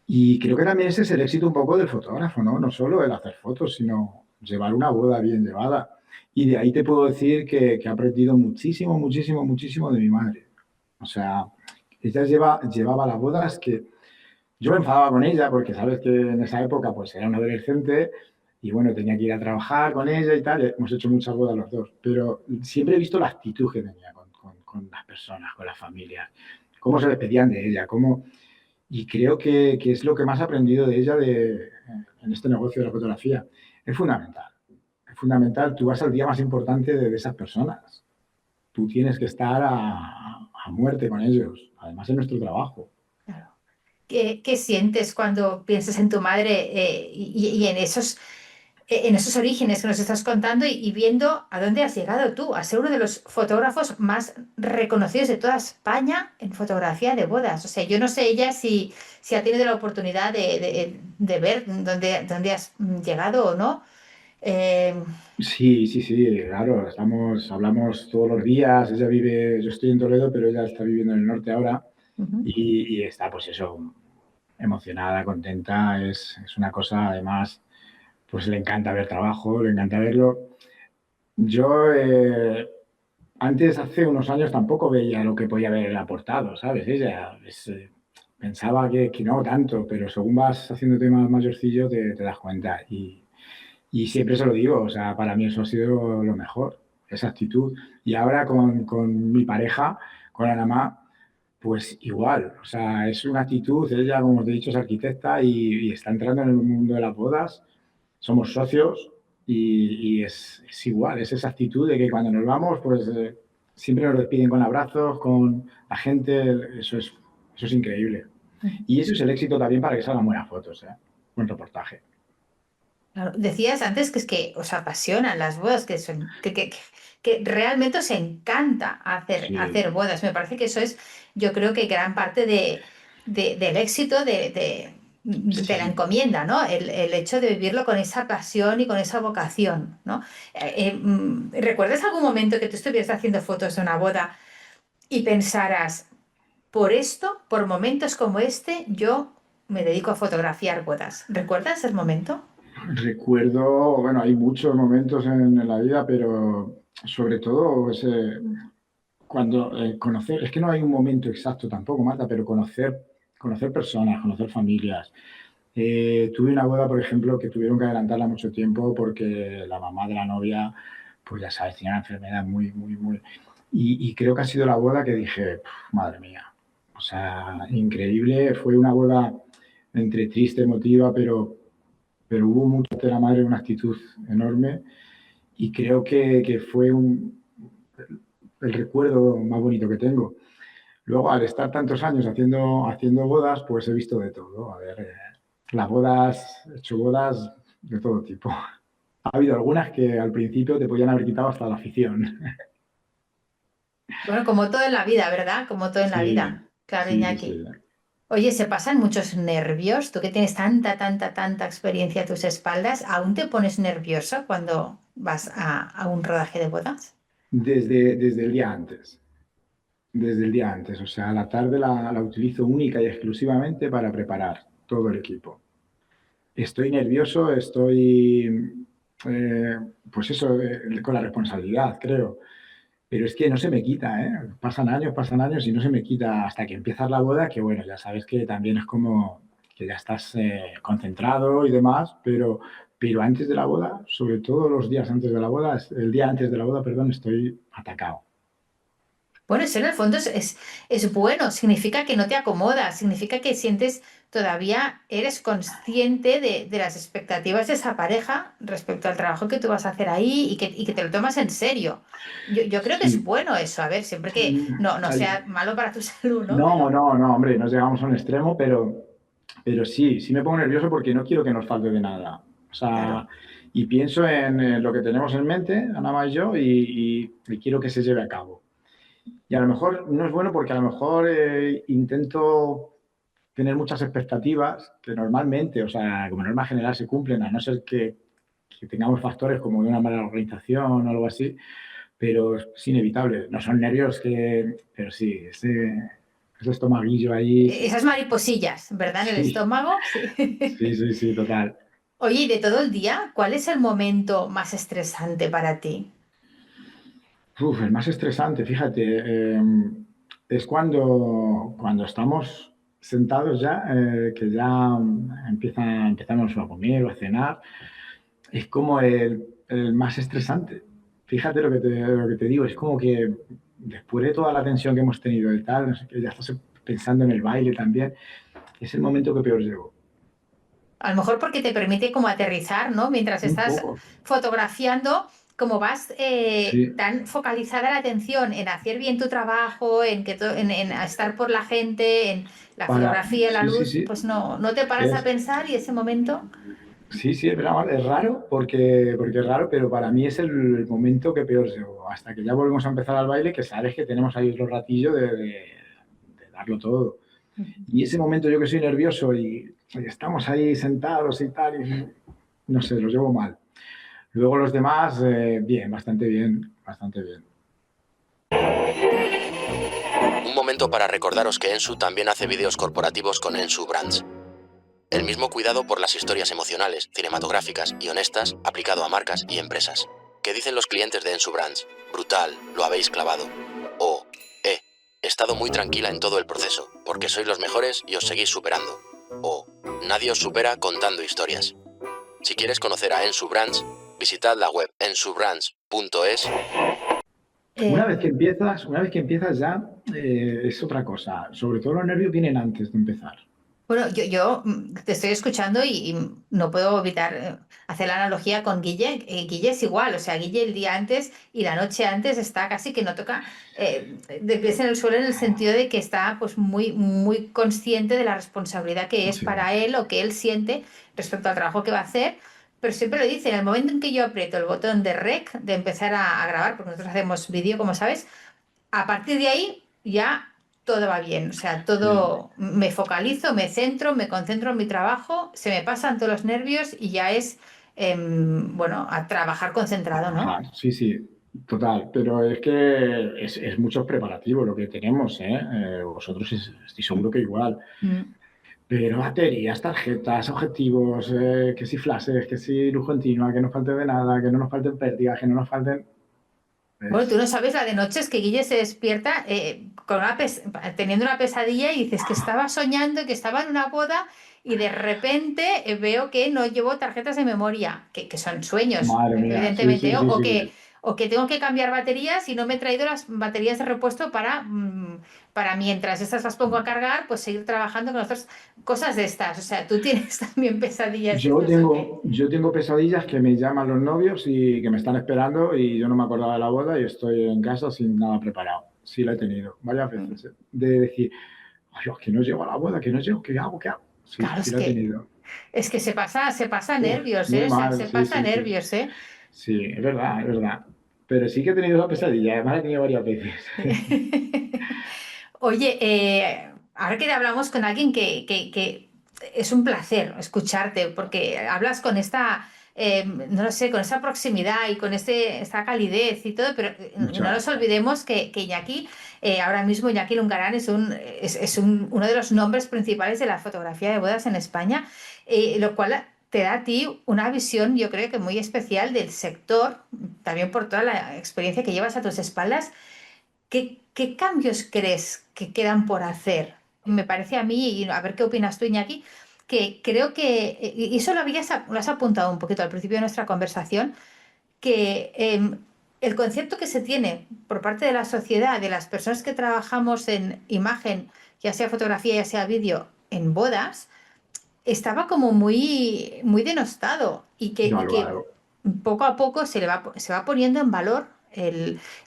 Y creo que también ese es el éxito un poco del fotógrafo, ¿no? No solo el hacer fotos, sino llevar una boda bien llevada. Y de ahí te puedo decir que he aprendido muchísimo, muchísimo, muchísimo de mi madre. O sea, ella llevaba las bodas que yo me enfadaba con ella porque sabes que en esa época pues era una adolescente y bueno, tenía que ir a trabajar con ella y tal. Hemos hecho muchas bodas los dos, pero siempre he visto la actitud que tenía con las personas, con las familias, cómo se despedían de ella, cómo... Y creo que es lo que más he aprendido de ella en este negocio de la fotografía. Es fundamental. Es fundamental. Tú vas al día más importante de esas personas. Tú tienes que estar a muerte con ellos. Además, en nuestro trabajo. Claro. ¿Qué sientes cuando piensas en tu madre y en esos orígenes que nos estás contando y viendo a dónde has llegado tú, a ser uno de los fotógrafos más reconocidos de toda España en fotografía de bodas? O sea, yo no sé ella si ha tenido la oportunidad de ver dónde has llegado o no. Eh, Sí, sí, sí, claro. Hablamos todos los días. Ella vive, yo estoy en Toledo, pero ella está viviendo en el norte ahora Ujú. y está, pues eso, emocionada, contenta. Es una cosa, además, pues le encanta ver trabajo, le encanta verlo. Yo antes, hace unos años, tampoco veía lo que podía ver aportado, ¿sabes? Ella pensaba que no tanto, pero según vas haciéndote más mayorcillo te das cuenta. Y siempre se lo digo, o sea, para mí eso ha sido lo mejor, esa actitud. Y ahora con mi pareja, con Anamá, pues igual, o sea, es una actitud, ella, como te he dicho, es arquitecta y está entrando en el mundo de las bodas, somos socios y es igual, es esa actitud de que cuando nos vamos, pues siempre nos despiden con abrazos, con la gente, eso es increíble. Y eso es el éxito también para que salgan buenas fotos, buen reportaje. Claro, decías antes que es que os apasionan las bodas, que realmente os encanta hacer Sí, bodas. Me parece que eso es, yo creo que gran parte del éxito de la sí. encomienda, ¿no? El hecho de vivirlo con esa pasión y con esa vocación, ¿no? ¿Recuerdas algún momento que tú estuvieras haciendo fotos de una boda y pensaras, por esto, por momentos como este, yo me dedico a fotografiar bodas? ¿Recuerdas el momento? Recuerdo, bueno, hay muchos momentos en la vida, pero sobre todo cuando conocer, es que no hay un momento exacto tampoco, Marta, pero conocer personas, conocer familias. Tuve una boda, por ejemplo, que tuvieron que adelantarla mucho tiempo porque la mamá de la novia, pues ya sabes, tenía una enfermedad muy, muy, muy... Y creo que ha sido la boda que dije, madre mía, o sea, increíble. Fue una boda entre triste, emotiva, pero hubo mucho de la madre, una actitud enorme y creo que fue el recuerdo más bonito que tengo. Luego, al estar tantos años haciendo bodas, pues he visto de todo. A ver, las bodas, he hecho bodas de todo tipo. Ha habido algunas que al principio te podían haber quitado hasta la afición. Bueno, como todo en la vida, ¿verdad? Como todo en la Sí, vida. Claro, sí, sí, sí. Iñaki. Oye, ¿se pasan muchos nervios? Tú que tienes tanta experiencia a tus espaldas, ¿aún te pones nervioso cuando vas a un rodaje de bodas? Desde el día antes. Desde el día antes. O sea, la tarde la utilizo única y exclusivamente para preparar todo el equipo. Estoy nervioso, eh, pues eso, con la responsabilidad, creo. Pero es que no se me quita, ¿eh? Pasan años y no se me quita hasta que empiezas la boda, que bueno, ya sabes que también es como que ya estás concentrado y demás, pero antes de la boda, sobre todo los días antes de la boda, el día antes de la boda, perdón, estoy atacado. Bueno, eso en el fondo es bueno, significa que no te acomodas, significa que sientes todavía, eres consciente de las expectativas de esa pareja respecto al trabajo que tú vas a hacer ahí y que te lo tomas en serio. Yo creo que es Sí. bueno eso, a ver, siempre que no sea malo para tu salud, ¿no? No, Pero no, no, hombre, no llegamos a un extremo, pero sí me pongo nervioso porque no quiero que nos falte de nada. O sea, claro. y pienso en lo que tenemos en mente, Ana más y yo, y quiero que se lleve a cabo. Y a lo mejor no es bueno porque a lo mejor intento tener muchas expectativas que normalmente, o sea, como norma general se cumplen, a no ser que que tengamos factores como de una mala organización o algo así, pero es inevitable. No son nervios pero sí, ese estomaguillo ahí, Esas mariposillas, ¿verdad? En el sí, estómago. Sí. sí, total. Oye, y de todo el día, ¿cuál es el momento más estresante para ti? Uf, el más estresante, fíjate, es cuando estamos sentados ya, que ya empezamos a comer o a cenar, es como el más estresante. Fíjate lo que te digo, es como que después de toda la tensión que hemos tenido y tal, no sé qué, ya estás pensando en el baile también, es el momento que peor llevo. A lo mejor porque te permite como aterrizar, ¿no? Mientras Un estás poco, fotografiando, como vas sí, tan focalizada la atención en hacer bien tu trabajo, en estar por la gente, en la fotografía, la sí, luz, sí, pues no te paras a es, pensar y ese momento. sí, es verdad, es raro porque es raro, pero para mí es el momento que peor llevo. Hasta que ya volvemos a empezar al baile, que sabes que tenemos ahí otro ratillo de darlo todo. Y ese momento yo que soy nervioso y estamos ahí sentados y tal, y no sé, lo llevo mal. Luego los demás, bien, bastante bien, bastante bien. Un momento para recordaros que Ensu también hace vídeos corporativos con Ensu Brands. El mismo cuidado por las historias emocionales, cinematográficas y honestas aplicado a marcas y empresas. ¿Qué dicen los clientes de Ensu Brands? Brutal, lo habéis clavado. O, he estado muy tranquila en todo el proceso, porque sois los mejores y os seguís superando. O, nadie os supera contando historias. Si quieres conocer a Ensu Brands, visitad la web ensubrands.es. Una vez que empiezas ya, es otra cosa. Sobre todo los nervios vienen antes de empezar. Bueno, yo te estoy escuchando y no puedo evitar hacer la analogía con Guille. Guille es igual, o sea, Guille el día antes y la noche antes está casi que no toca de pies en el suelo en el sentido de que está pues muy consciente de la responsabilidad que es Sí, para él o que él siente respecto al trabajo que va a hacer. Pero siempre lo dice, en el momento en que yo aprieto el botón de rec, de empezar a grabar, porque nosotros hacemos vídeo, como sabes, a partir de ahí ya todo va bien, o sea, sí. todo me focalizo, me centro, me concentro en mi trabajo, se me pasan todos los nervios y ya es, bueno, a trabajar concentrado, ¿no? Ajá, sí, total. Pero es que es mucho preparativo lo que tenemos, ¿eh? Vosotros estoy seguro que igual. Mm. Pero baterías, tarjetas, objetivos, que si flashes, que si luz continua, que no falte de nada, que no nos falten pérdidas, que no nos falten... Bueno, tú Es... no sabes la de noches que Guille se despierta con teniendo una pesadilla y dices que estaba soñando, que estaba en una boda y de repente veo que no llevo tarjetas de memoria, que son sueños, Madre mía, sí, evidentemente, sí. o que tengo que cambiar baterías y no me he traído las baterías de repuesto para mientras estas las pongo a cargar, pues seguir trabajando con otras cosas de estas. O sea, ¿tú tienes también pesadillas de Yo estas o qué? tengo, yo tengo pesadillas que me llaman los novios y que me están esperando y yo no me acordaba de la boda y estoy en casa sin nada preparado. Sí la he tenido varias veces, ¿eh? De decir, ay, Dios, que no llego a la boda, que no llego, ¿qué hago? ¿Qué hago? Sí, Claro, sí la he tenido. es que se pasa Uf, nervios, muy ¿eh? mal, Se pasa sí. nervios, ¿eh? Sí, es verdad, es verdad. Pero sí que he tenido la pesadilla, además la he tenido varias veces. Oye, ahora que hablamos con alguien que es un placer escucharte, porque hablas con esta, no lo sé, con esa proximidad y con esta calidez y todo, pero no Muchas. nos olvidemos que Iñaki, ahora mismo Iñaki Lungarán uno de los nombres principales de la fotografía de bodas en España, lo cual te da a ti una visión, yo creo que muy especial del sector, también por toda la experiencia que llevas a tus espaldas. ¿Qué cambios crees que quedan por hacer? Me parece a mí, y a ver qué opinas tú, Iñaki, que creo que, y eso lo has apuntado un poquito al principio de nuestra conversación, que el concepto que se tiene por parte de la sociedad, de las personas que trabajamos en imagen, ya sea fotografía, ya sea vídeo, en bodas, estaba como muy denostado y que Devaluado. poco a poco se va poniendo en valor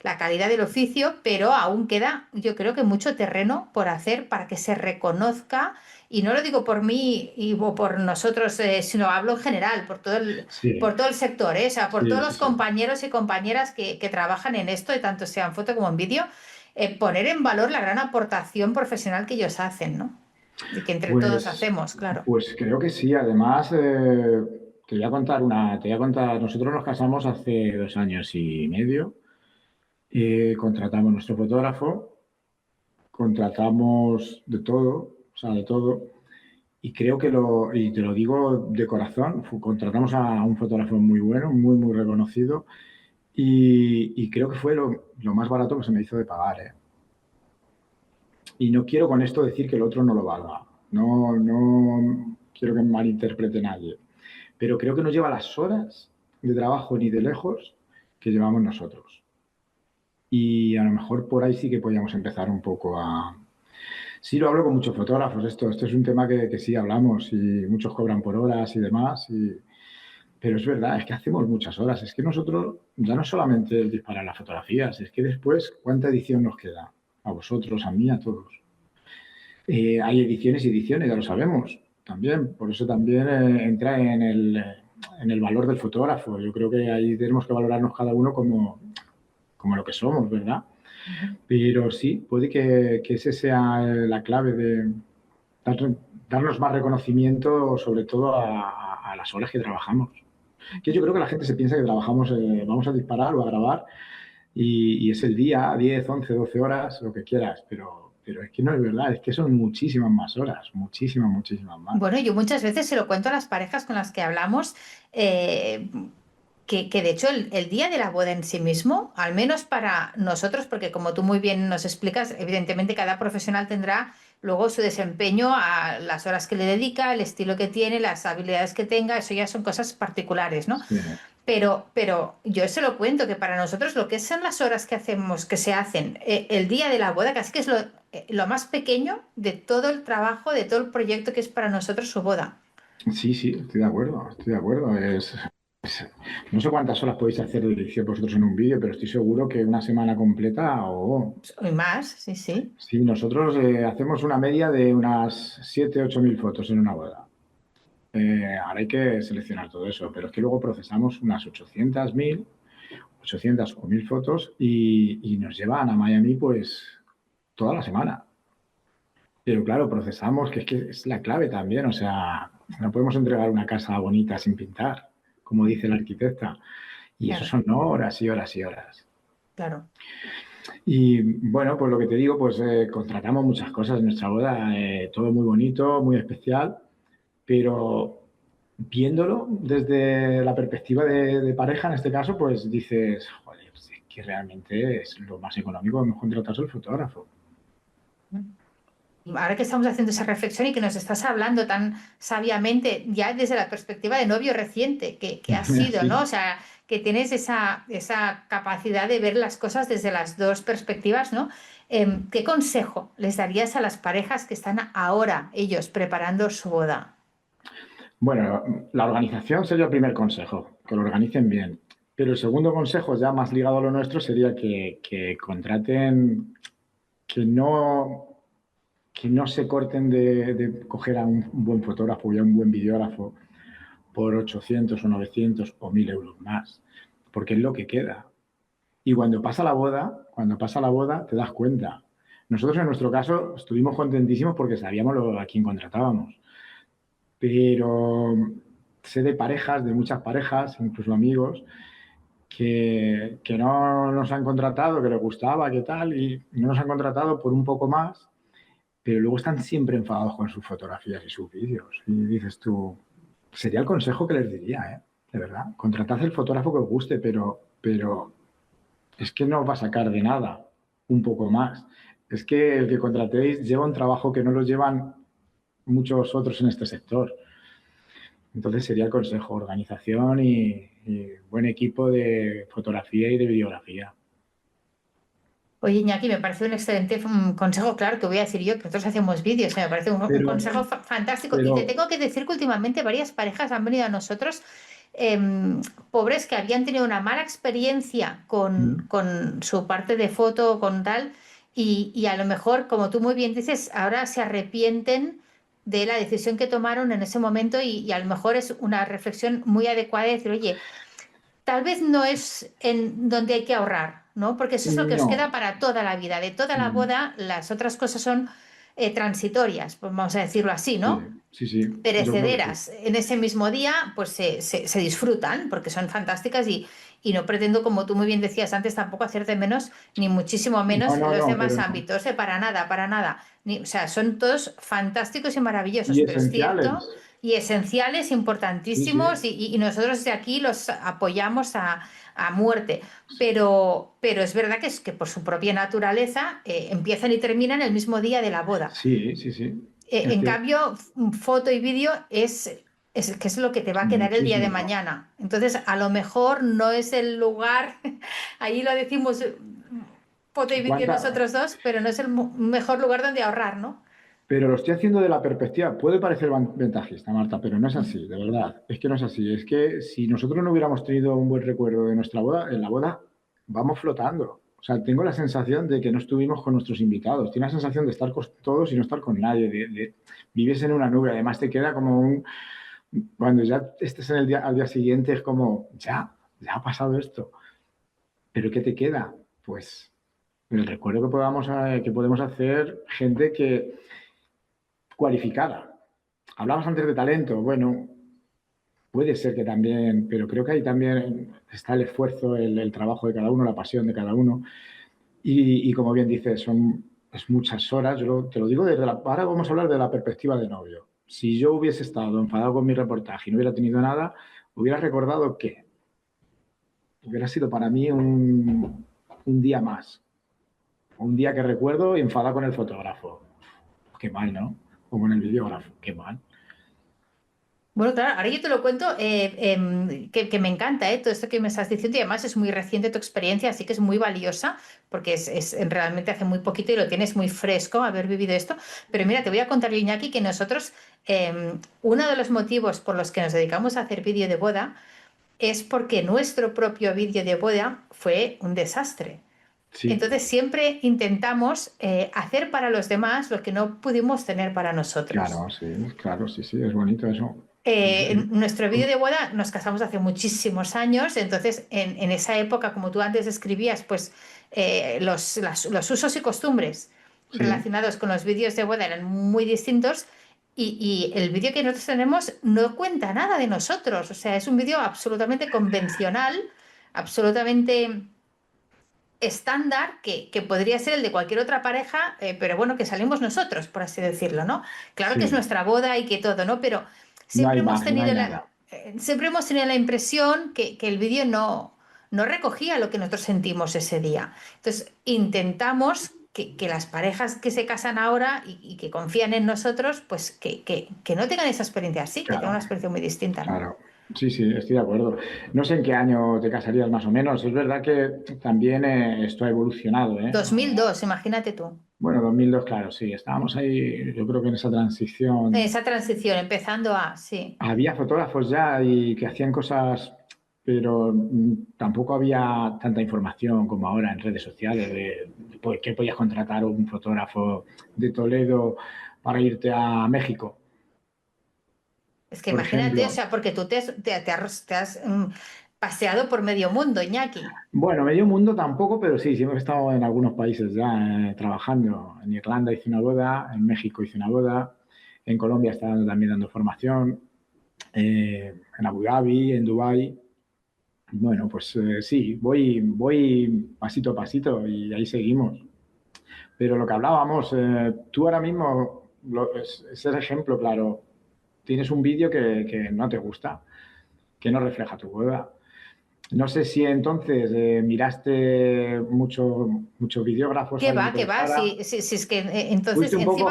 la calidad del oficio, pero aún queda, yo creo que mucho terreno por hacer para que se reconozca, y no lo digo por mí o por nosotros, sino hablo en general, por Sí, todo el sector, ¿eh? O sea, por todos los sí. compañeros y compañeras que trabajan en esto, y tanto sea en foto como en vídeo, poner en valor la gran aportación profesional que ellos hacen, ¿no? Y que entre todos Pues, hacemos, claro. pues creo que sí. Además, nosotros nos casamos hace 2 años y medio, contratamos nuestro fotógrafo, contratamos de todo, o sea, de todo, y creo que y te lo digo de corazón, contratamos a un fotógrafo muy bueno, muy, muy reconocido, y creo que fue lo más barato que se me hizo de pagar, ¿eh? Y no quiero con esto decir que el otro no lo valga, no quiero que me malinterprete nadie, pero creo que no lleva las horas de trabajo ni de lejos que llevamos nosotros. Y a lo mejor por ahí sí que podíamos empezar un poco a... Sí, lo hablo con muchos fotógrafos, esto es un tema que sí hablamos y muchos cobran por horas y demás, pero es verdad, es que hacemos muchas horas. Es que nosotros ya no solamente el disparar las fotografías, es que después, ¿cuánta edición nos queda? A vosotros, a mí, a todos. Hay ediciones y ediciones, ya lo sabemos, también. Por eso también entra en el valor del fotógrafo. Yo creo que ahí tenemos que valorarnos cada uno como lo que somos, ¿verdad? Pero sí, puede que ese sea la clave de darnos más reconocimiento, sobre todo a las horas que trabajamos. Que yo creo que la gente se piensa que trabajamos, vamos a disparar o a grabar y es el día, 10, 11, 12 horas, lo que quieras, pero es que no es verdad, es que son muchísimas más horas, muchísimas, muchísimas más. Bueno, yo muchas veces se lo cuento a las parejas con las que hablamos, que de hecho el día de la boda en sí mismo, al menos para nosotros, porque como tú muy bien nos explicas, evidentemente cada profesional tendrá luego su desempeño a las horas que le dedica, el estilo que tiene, las habilidades que tenga, eso ya son cosas particulares, ¿no? Sí. Pero yo se lo cuento que para nosotros lo que son las horas que hacemos, que se hacen el día de la boda, casi que es lo más pequeño de todo el trabajo, de todo el proyecto que es para nosotros su boda. Sí, estoy de acuerdo, estoy de acuerdo. No sé cuántas horas podéis hacer de edición vosotros en un vídeo, pero estoy seguro que una semana completa o... Y más, sí, sí. Sí, nosotros hacemos una media de unas 7.000 8.000 fotos en una boda. Ahora hay que seleccionar todo eso, pero es que luego procesamos unas 800, 1.000, 800 o 1.000 fotos y nos llevan a Miami pues toda la semana. Pero claro, procesamos, que es la clave también, o sea, no podemos entregar una casa bonita sin pintar, como dice la arquitecta. Y Claro. eso son horas y horas y horas. Claro. Y bueno, pues lo que te digo, pues contratamos muchas cosas en nuestra boda, todo muy bonito, muy especial, pero viéndolo desde la perspectiva de pareja, en este caso, pues dices, joder, pues es que realmente es lo más económico, hemos contratado al fotógrafo. Ahora que estamos haciendo esa reflexión y que nos estás hablando tan sabiamente, ya desde la perspectiva de novio reciente que has sido, Sí. ¿no? O sea, que tienes esa capacidad de ver las cosas desde las dos perspectivas, ¿no? ¿Qué consejo les darías a las parejas que están ahora ellos preparando su boda? Bueno, la organización sería el primer consejo, que lo organicen bien. Pero el segundo consejo, ya más ligado a lo nuestro, sería que contraten, que no se corten de coger a un buen fotógrafo y a un buen videógrafo por 800 o 900 o 1.000 euros más, porque es lo que queda. Y cuando pasa la boda, te das cuenta. Nosotros en nuestro caso estuvimos contentísimos porque sabíamos a quién contratábamos. Pero sé de parejas, de muchas parejas, incluso amigos, que no nos han contratado, que les gustaba, que tal, y no nos han contratado por un poco más, pero luego están siempre enfadados con sus fotografías y sus vídeos. Y dices tú, sería el consejo que les diría, de verdad. Contratad el fotógrafo que os guste, pero es que no os va a sacar de nada un poco más. Es que el que contratéis lleva un trabajo que no lo llevan muchos otros en este sector. Entonces sería el consejo, organización y buen equipo de fotografía y de videografía. Oye, Iñaki, me parece un excelente consejo, claro, que voy a decir yo, que nosotros hacemos vídeos, me parece un consejo fantástico. Y te tengo que decir que últimamente varias parejas han venido a nosotros, pobres que habían tenido una mala experiencia con su parte de foto, con tal, y a lo mejor, como tú muy bien dices, ahora se arrepienten de la decisión que tomaron en ese momento y a lo mejor es una reflexión muy adecuada de decir, oye, tal vez no es en donde hay que ahorrar, ¿no? Porque eso es lo que os No. queda para toda la vida. De toda la boda, las otras cosas son transitorias, pues vamos a decirlo así, ¿no? Sí, sí. Perecederas en ese mismo día, pues se disfrutan porque son fantásticas y no pretendo, como tú muy bien decías antes, tampoco hacerte menos, ni muchísimo menos los No, demás pero no. ámbitos, para nada, para nada. O sea, son todos fantásticos y maravillosos, Y pero es cierto, esenciales. y esenciales, Sí, sí. importantísimos, y nosotros desde aquí los apoyamos a muerte. Pero es verdad que por su propia naturaleza empiezan y terminan el mismo día de la boda. Sí, sí, sí. Es En que cambio, foto y vídeo es que es lo que te va a quedar el día de muchísimo, ¿no? mañana. Entonces, a lo mejor no es el lugar, ahí lo decimos foto y vídeo ¿Cuánta? nosotros dos, pero no es el mejor lugar donde ahorrar, ¿no? Pero lo estoy haciendo de la perspectiva. Puede parecer ventajista, Marta, pero no es Mm. así, de verdad. Es que no es así. Es que si nosotros no hubiéramos tenido un buen recuerdo de nuestra boda, en la boda vamos flotando. O sea, tengo la sensación de que no estuvimos con nuestros invitados. Tengo la sensación de estar con todos y no estar con nadie. Vives en una nube. Además, te queda como un. Cuando ya estés en al día siguiente, es como, ya ha pasado esto. ¿Pero qué te queda? Pues el recuerdo que podemos hacer gente que cualificada. Hablabas antes de talento. Bueno, puede ser que también, pero creo que ahí también está el esfuerzo, el trabajo de cada uno, la pasión de cada uno. Y como bien dices, es muchas horas. Yo te lo digo desde ahora vamos a hablar de la perspectiva de novio. Si yo hubiese estado enfadado con mi reportaje y no hubiera tenido nada, hubiera recordado que hubiera sido para mí un día más. Un día que recuerdo enfadado con el fotógrafo. Qué mal, ¿no? O con el videógrafo. Qué mal. Bueno, claro, ahora yo te lo cuento, que me encanta, todo esto que me estás diciendo y además es muy reciente tu experiencia, así que es muy valiosa porque realmente hace muy poquito y lo tienes muy fresco haber vivido esto. Pero mira, te voy a contar, Iñaki, que nosotros, uno de los motivos por los que nos dedicamos a hacer vídeo de boda es porque nuestro propio vídeo de boda fue un desastre. Sí, Entonces siempre intentamos hacer para los demás lo que no pudimos tener para nosotros. claro, sí, sí, es bonito eso. En nuestro vídeo de boda nos casamos hace muchísimos años, entonces en esa época, como tú antes escribías, pues los usos y costumbres Sí, relacionados con los vídeos de boda eran muy distintos y el vídeo que nosotros tenemos no cuenta nada de nosotros, o sea, es un vídeo absolutamente convencional, absolutamente estándar que podría ser el de cualquier otra pareja, pero bueno, que salimos nosotros, por así decirlo, ¿no? Claro que es sí. nuestra boda y que todo, ¿no? Pero No hay siempre hemos imagen, no hay tenido nada. siempre hemos tenido la impresión que el vídeo no recogía lo que nosotros sentimos ese día. Entonces, intentamos que las parejas que se casan ahora y que confían en nosotros, pues que no tengan esa experiencia así, que tengan una Claro, experiencia muy distinta, ¿no? claro. Sí, sí, estoy de acuerdo. No sé en qué año te casarías más o menos. Es verdad que también esto ha evolucionado, ¿eh? 2002, imagínate tú. Bueno, 2002, claro, sí, estábamos ahí, yo creo que en esa transición. Esa transición, empezando sí. Había fotógrafos ya y que hacían cosas, pero tampoco había tanta información como ahora en redes sociales de por qué podías contratar un fotógrafo de Toledo para irte a México, Es que por imagínate, o ejemplo. sea, porque tú te has paseado por medio mundo, Iñaki. Bueno, medio mundo tampoco, pero sí, sí hemos estado en algunos países ya trabajando. En Irlanda hice una boda, en México hice una boda, en Colombia estaba también dando formación, en Abu Dhabi, en Dubái. Bueno, pues sí, voy pasito a pasito y ahí seguimos. Pero lo que hablábamos, tú ahora mismo, es el ejemplo claro, tienes un vídeo que no te gusta, que no refleja tu boda. No sé si entonces miraste muchos videógrafos, alguien que te Qué va? prestara. Si es que entonces Fuiste un poco.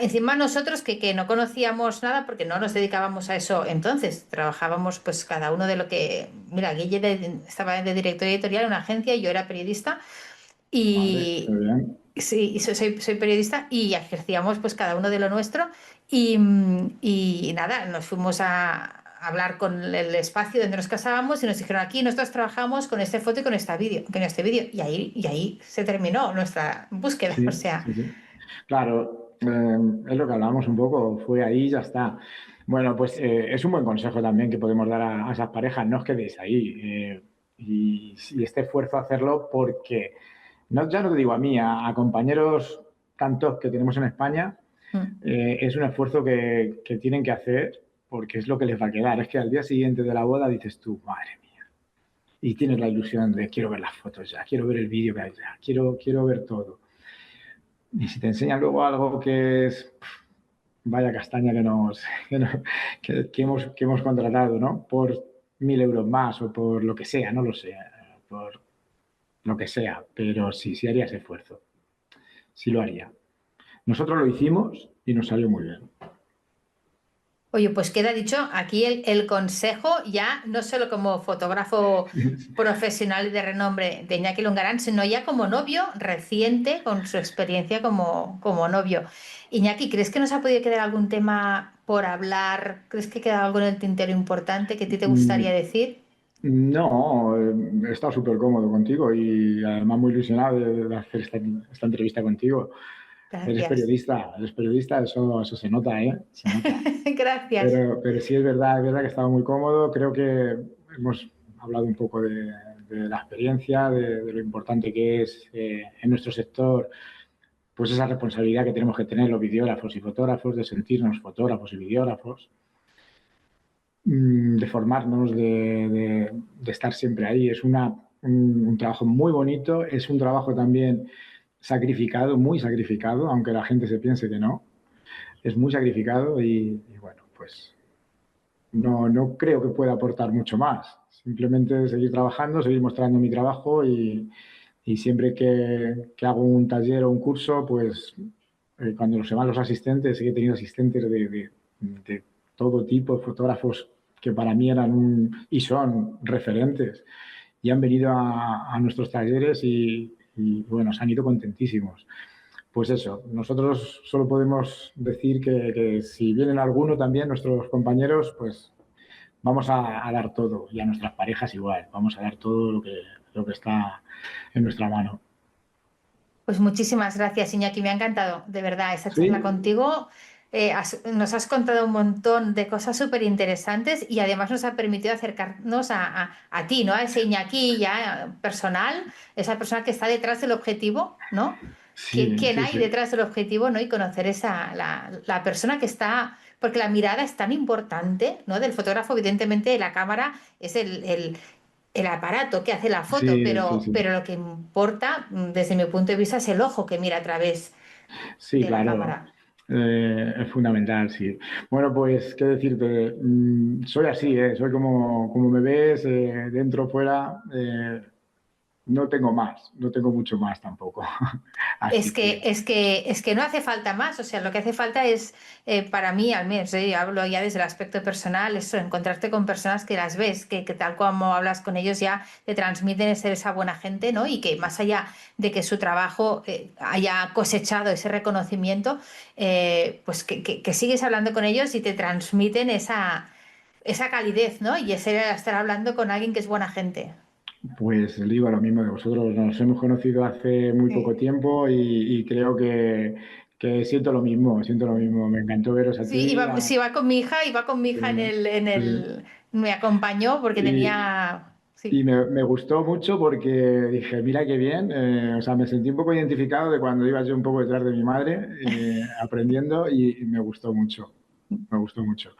encima nosotros que no conocíamos nada porque no nos dedicábamos a eso entonces, trabajábamos pues cada uno de lo que, mira, Guille estaba de director editorial en una agencia y yo era periodista Vale, qué y bien. sí, soy periodista y ejercíamos pues cada uno de lo nuestro y, y nada, nos fuimos a hablar con el espacio donde nos casábamos y nos dijeron aquí nosotros trabajamos con este foto y con este vídeo y ahí se terminó nuestra búsqueda, o Sí, sea, sí, sí. Claro, es lo que hablábamos un poco, fue ahí y ya está. Bueno, pues es un buen consejo también que podemos dar a esas parejas, no os quedéis ahí. Y este esfuerzo hacerlo porque, no, ya no te digo a mí, a compañeros tantos que tenemos en España, es un esfuerzo que tienen que hacer porque es lo que les va a quedar. Es que al día siguiente de la boda dices tú, madre mía, y tienes la ilusión de quiero ver las fotos ya, quiero ver el vídeo que hay ya, quiero ver todo. Y si te enseñan luego algo que es, vaya castaña que hemos contratado, ¿no? Por 1.000 euros más o por lo que sea, no lo sé, por lo que sea, pero sí haría ese esfuerzo, sí lo haría. Nosotros lo hicimos y nos salió muy bien. Oye, pues queda dicho aquí el consejo ya no solo como fotógrafo profesional y de renombre de Iñaki Lungarán, sino ya como novio reciente con su experiencia como novio. Iñaki, ¿crees que nos ha podido quedar algún tema por hablar? ¿Crees que queda algo en el tintero importante que a ti te gustaría decir? No, he estado súper cómodo contigo y además muy ilusionado de hacer esta entrevista contigo. Eres Gracias. periodista, eso se nota, ¿eh? Se nota. Gracias. Pero sí es verdad que he estado muy cómodo. Creo que hemos hablado un poco de la experiencia, de lo importante que es en nuestro sector, pues esa responsabilidad que tenemos que tener los videógrafos y fotógrafos, de sentirnos fotógrafos y videógrafos, de formarnos, de estar siempre ahí. Es un trabajo muy bonito, es un trabajo también sacrificado, muy sacrificado, aunque la gente se piense que no. Es muy sacrificado y bueno, pues no creo que pueda aportar mucho más. Simplemente seguir trabajando, seguir mostrando mi trabajo y siempre que hago un taller o un curso, pues cuando se van los asistentes, he tenido asistentes de todo tipo, fotógrafos que para mí eran y son referentes y han venido a nuestros talleres y bueno, se han ido contentísimos. Pues eso, nosotros solo podemos decir que si vienen alguno también, nuestros compañeros, pues vamos a dar todo, y a nuestras parejas igual, vamos a dar todo lo que está en nuestra mano. Pues muchísimas gracias, Iñaki, me ha encantado, de verdad, esta ¿Sí? charla contigo. Nos has contado un montón de cosas súper interesantes y además nos ha permitido acercarnos a ti, ¿no? A ese Iñaki ya personal, esa persona que está detrás del objetivo, ¿no? Sí, ¿Quién sí, hay sí. detrás del objetivo, ¿no? Y conocer la persona que está, porque la mirada es tan importante, ¿no? Del fotógrafo, evidentemente, la cámara es el aparato que hace la foto, Sí, sí, sí. pero lo que importa, desde mi punto de vista, es el ojo que mira a través Sí, de la claro. cámara. Es fundamental, sí. Bueno, pues, ¿qué decirte? Soy así, soy como me ves, dentro, fuera. No tengo más, no tengo mucho más tampoco. Es Así que, que es que, es que no hace falta más, o sea, lo que hace falta es, para mí, al menos, hablo ya desde el aspecto personal, eso, encontrarte con personas que las ves, que tal como hablas con ellos ya te transmiten ser esa buena gente, ¿no? Y que más allá de que su trabajo haya cosechado ese reconocimiento, pues que sigues hablando con ellos y te transmiten esa calidez, ¿no? Y ese estar hablando con alguien que es buena gente. pues digo lo mismo de vosotros. Nos hemos conocido hace muy poco Sí. tiempo y creo que siento lo mismo, siento lo mismo. Me encantó veros a Sí, ti. sí, iba con mi hija Sí. me acompañó porque Y, tenía, y sí, me gustó mucho porque dije, mira qué bien. O sea, me sentí un poco identificado de cuando iba yo un poco detrás de mi madre aprendiendo y me gustó mucho. Me gustó mucho.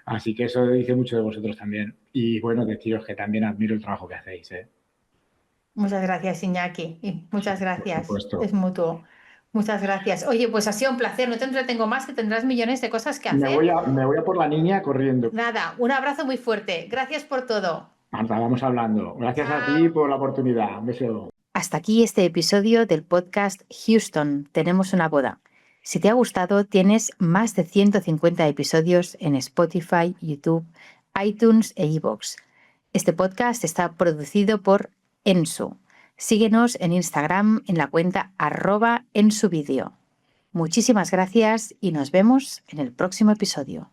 Así que eso dice mucho de vosotros también. Y bueno, deciros que también admiro el trabajo que hacéis, ¿eh? muchas gracias, Iñaki, y muchas Por gracias, es supuesto. mutuo. Muchas gracias. Oye, pues ha sido un placer, no te entretengo más, que tendrás millones de cosas que Me hacer. voy a por la niña corriendo. Nada, un abrazo muy fuerte. Gracias por todo. Marta, vamos hablando. Gracias a ti Chao. por la oportunidad. Un beso. Hasta aquí este episodio del podcast Houston, tenemos una boda. Si te ha gustado, tienes más de 150 episodios en Spotify, YouTube, iTunes e iVoox. Este podcast está producido por Ensu. Síguenos en Instagram en la cuenta @ensuvideo. Muchísimas gracias y nos vemos en el próximo episodio.